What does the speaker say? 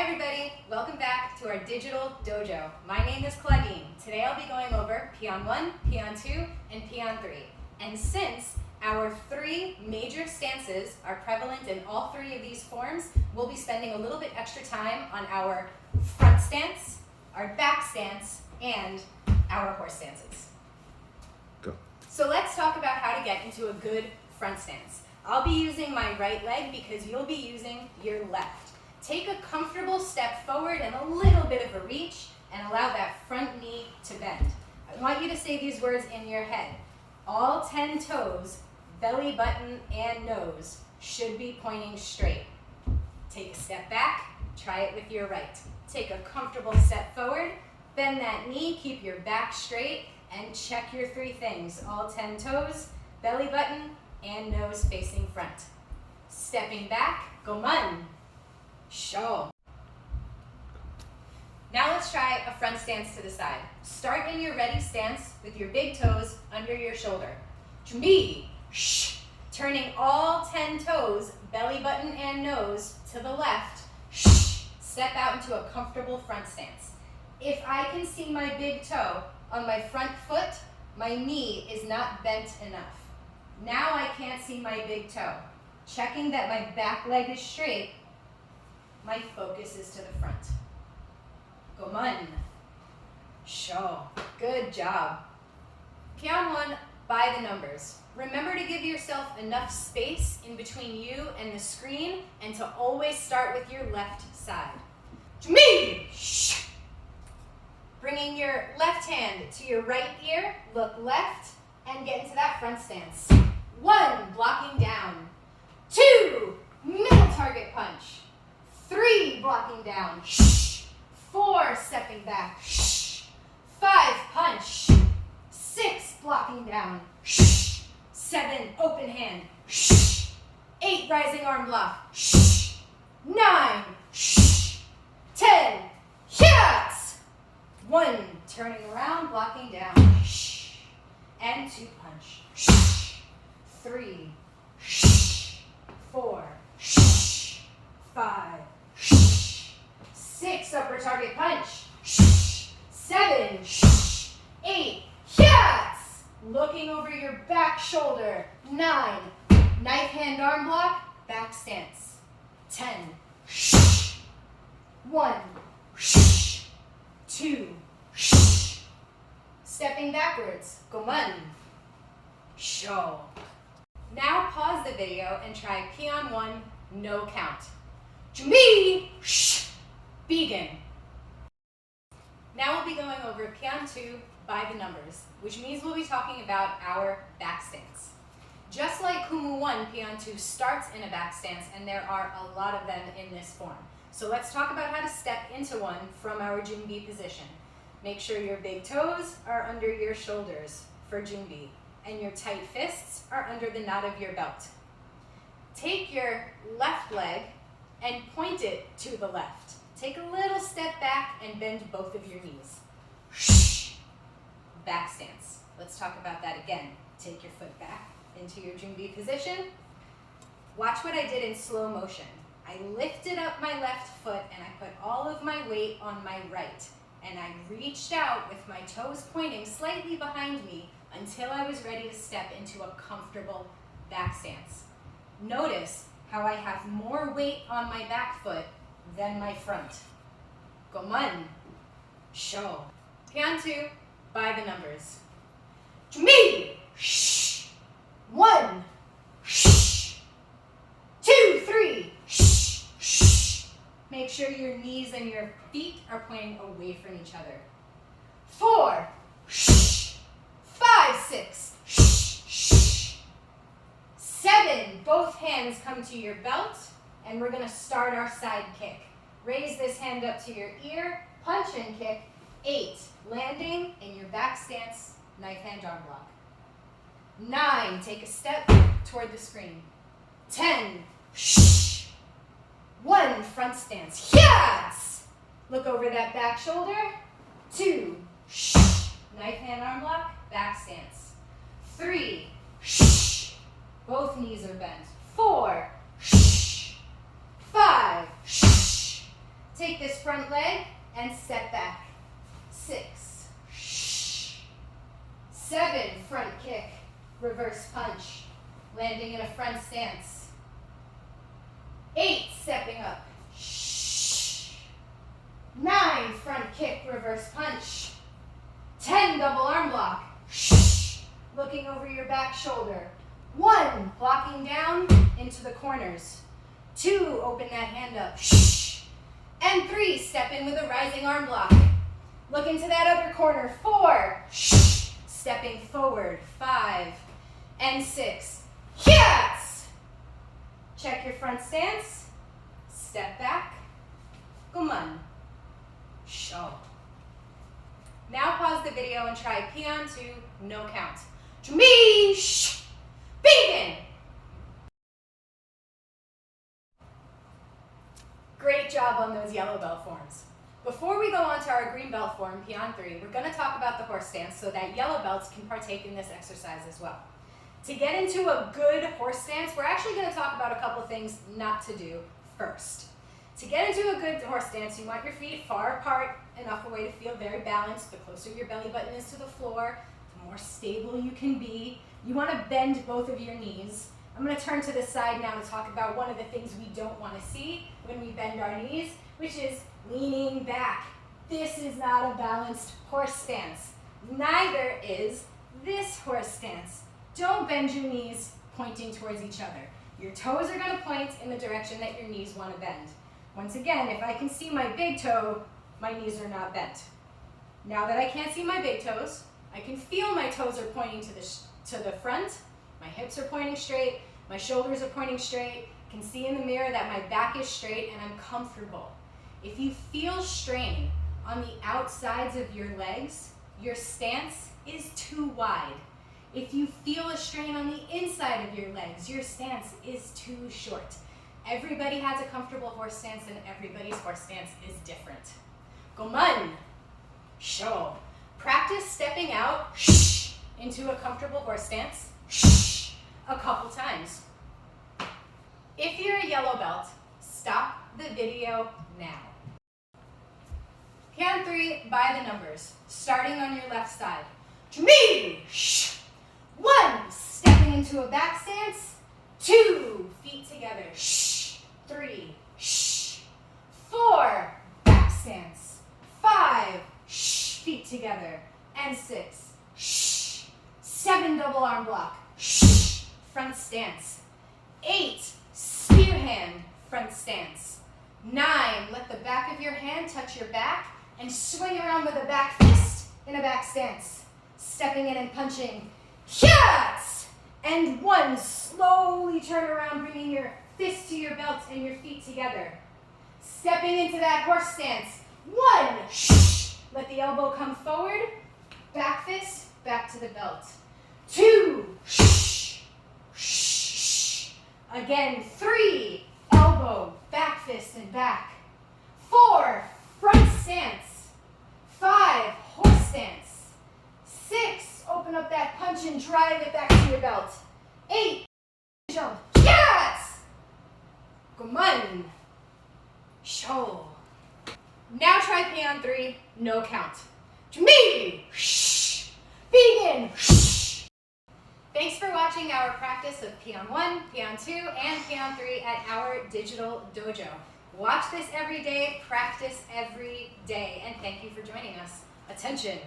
Hi everybody, welcome back to our digital dojo. My name is Claudine. Today I'll be going over Pyong-Ahn, Pyong-2, and Pyong-3. And since our three major stances are prevalent in all three of these forms, we'll be spending a little bit extra time on our front stance, our back stance, and our horse stances. Go. So let's talk about how to get into a good front stance. I'll be using my right leg because you'll be using your left. Take a comfortable step forward and a little bit of a reach and allow that front knee to bend. I want you to say these words in your head. All 10 toes, belly button and nose, should be pointing straight. Take a step back, try it with your right. Take a comfortable step forward, bend that knee, keep your back straight, and check your three things. All 10 toes, belly button, and nose facing front. Stepping back, goman. Show. Now let's try a front stance to the side. Start in your ready stance with your big toes under your shoulder. Junbi, shh. Turning all 10 toes, belly button and nose to the left. Shh. Step out into a comfortable front stance. If I can see my big toe on my front foot, my knee is not bent enough. Now I can't see my big toe. Checking that my back leg is straight, my focus is to the front. Goman. Show. Good job. Pyong-Ahn by the numbers. Remember to give yourself enough space in between you and the screen and to always start with your left side. Me. Shh. Bringing your left hand to your right ear, look left, and get into that front stance. 1, blocking down. 2, middle target punch. 3, blocking down. 4, stepping back. 5, punch. 6, blocking down. 7, open hand. 8, rising arm block. 9, 10, hits. 1, turning around, blocking down. And 2, punch. 3, 4, 5, 6, upper target punch. 7, 8, hits. Looking over your back shoulder. 9, knife hand arm block, back stance. 10, 1, 2, stepping backwards. Goman. Show. Now pause the video and try Pyong-Ahn, no count. Junbi, begin. Now we'll be going over Pyong-2 by the numbers, which means we'll be talking about our back stance. Just like Kumu 1, Pyong-2 starts in a back stance, and there are a lot of them in this form. So let's talk about how to step into one from our Junbi position. Make sure your big toes are under your shoulders for Junbi, and your tight fists are under the knot of your belt. Take your left leg and point it to the left. Take a little step back and bend both of your knees. Back stance. Let's talk about that again. Take your foot back into your Junbi position. Watch what I did in slow motion. I lifted up my left foot and I put all of my weight on my right. And I reached out with my toes pointing slightly behind me until I was ready to step into a comfortable back stance. Notice how I have more weight on my back foot than my front. Goman. Show. Pyong-2 by the numbers. Me. 1, 2, 3. Make sure your knees and your feet are pointing away from each other. 4, 5, 6. 7, both hands come to your belt, and we're going to start our side kick. Raise this hand up to your ear, punch and kick. 8, landing in your back stance, knife hand arm block. 9, take a step toward the screen. 10, 1, front stance. Yes! Look over that back shoulder. 2, knife hand arm block, back stance. 3, both knees are bent. 4, 5, Take this front leg and step back. 6, 7, front kick, reverse punch, landing in a front stance. 8, stepping up. 9, front kick, reverse punch. 10, double arm block. Looking over your back shoulder. 1, blocking down into the corners. 2, open that hand up. And 3, step in with a rising arm block. Look into that other corner. 4, stepping forward. 5 and 6. Yes! Check your front stance. Step back. Come on. Show. Now pause the video and try Pyong-Ahn, no count. To me, begin. Great job on those yellow belt forms. Before we go on to our green belt form, Pyong-Ahn 3, we're going to talk about the horse stance so that yellow belts can partake in this exercise as well. To get into a good horse stance, we're actually going to talk about a couple things not to do first. To get into a good horse stance, you want your feet far apart, enough away to feel very balanced. The closer your belly button is to the floor, the more stable you can be. You want to bend both of your knees. I'm going to turn to the side now to talk about one of the things we don't want to see when we bend our knees, which is leaning back. This is not a balanced horse stance. Neither is this horse stance. Don't bend your knees pointing towards each other. Your toes are going to point in the direction that your knees want to bend. Once again, if I can see my big toe, my knees are not bent. Now that I can't see my big toes, I can feel my toes are pointing to the front, my hips are pointing straight, my shoulders are pointing straight, I can see in the mirror that my back is straight and I'm comfortable. If you feel strain on the outsides of your legs, your stance is too wide. If you feel a strain on the inside of your legs, your stance is too short. Everybody has a comfortable horse stance and everybody's horse stance is different. Goman, show. Practice stepping out into a comfortable horse stance a couple times. If you're a yellow belt, stop the video now. Pyong-Ahn 3 by the numbers, starting on your left side. To me, 1, stepping into a back stance. 2, feet together. 3, 4, back stance. 5, feet together. And 6, 7, double arm block. Front stance. 8, spear hand, front stance. 9, let the back of your hand touch your back and swing around with a back fist in a back stance. Stepping in and punching. Yes! And 1, slowly turn around, bringing your fist to your belt and your feet together. Stepping into that horse stance. 1, let the elbow come forward, back fist, back to the belt. 2, again, 3, elbow, back fist, and back. 4, front stance. 5, horse stance. 6, open up that punch and drive it back to your belt. 8, jump. Yes! Come on. Show. Now try Pyong-Ahn 3, no count. To me. Begin. Thanks for watching our practice of Pyong-Ahn 1, Pyong-Ahn 2, and Pyong-Ahn 3 at our digital dojo. Watch this every day, practice every day, and thank you for joining us. Attention.